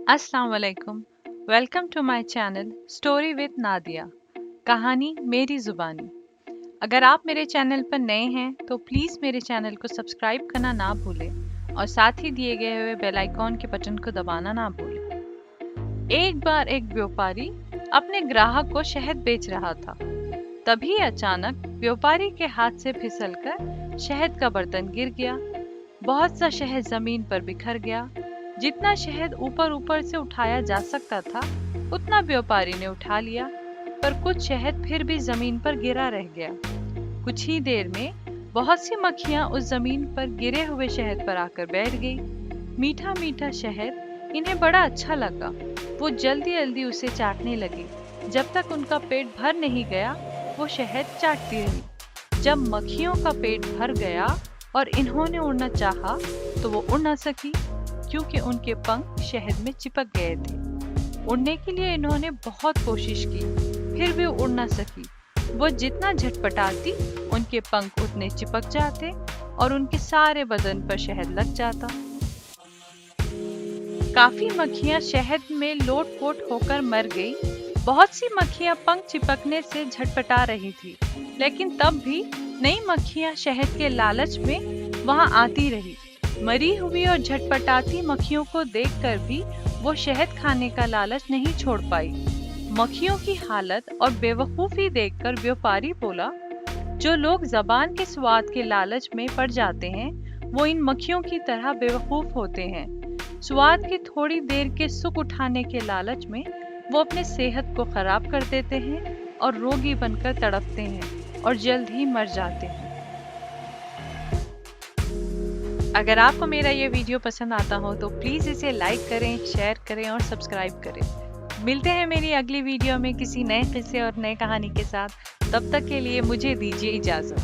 अस्सलाम वालेकुम। Welcome to my channel story with Nadia. कहानी मेरी ज़ुबानी। अगर आप मेरे चैनल पर नए हैं तो प्लीज़ मेरे चैनल को सब्सक्राइब करना ना भूलें और साथ ही दिए गए हुए बेल आइकॉन के बटन को दबाना ना भूलें। एक बार एक व्यापारी अपने ग्राहक को शहद बेच रहा था। तभी अचानक व्यापारी के हाथ से फिसलकर शहद का बर्तन गिर गया। बहुत सा शहद जमीन पर बिखर गया। जितना शहद ऊपर ऊपर से उठाया जा सकता था उतना व्यापारी ने उठा लिया, पर कुछ शहद फिर भी जमीन पर गिरा रह गया। कुछ ही देर में बहुत सी मक्खियां उस जमीन पर गिरे हुए शहद पर आकर बैठ गई। मीठा मीठा शहद इन्हें बड़ा अच्छा लगा। वो जल्दी जल्दी उसे चाटने लगे। जब तक उनका पेट भर नहीं गया वो शहद चाटती रही। जब मक्खियों का पेट भर गया और इन्होंने उड़ना चाहा तो वो उड़ ना सकी, क्योंकि उनके पंख शहद में चिपक गए थे। उड़ने के लिए इन्होंने बहुत कोशिश की, फिर भी उड़ ना सकी। वो जितना झटपटाती उनके पंख उतने चिपक जाते और उनके सारे बदन पर शहद लग जाता। काफी मक्खियां शहद में लोट-पोट होकर मर गई। बहुत सी मक्खियां पंख चिपकने से झटपटा रही थी, लेकिन तब भी नई मक्खियां शहद के लालच में वहां आती रही। मरी हुई और झटपटाती मक्खियों को देखकर भी वो शहद खाने का लालच नहीं छोड़ पाई। मक्खियों की हालत और बेवकूफी देखकर व्यापारी बोला, जो लोग जबान के स्वाद के लालच में पड़ जाते हैं वो इन मक्खियों की तरह बेवकूफ होते हैं। स्वाद की थोड़ी देर के सुख उठाने के लालच में वो अपने सेहत को खराब कर देते हैं और रोगी बनकर तड़पते हैं और जल्द ही मर जाते हैं। अगर आपको मेरा ये वीडियो पसंद आता हो तो प्लीज़ इसे लाइक करें, शेयर करें और सब्सक्राइब करें। मिलते हैं मेरी अगली वीडियो में किसी नए किस्से और नए कहानी के साथ। तब तक के लिए मुझे दीजिए इजाज़त।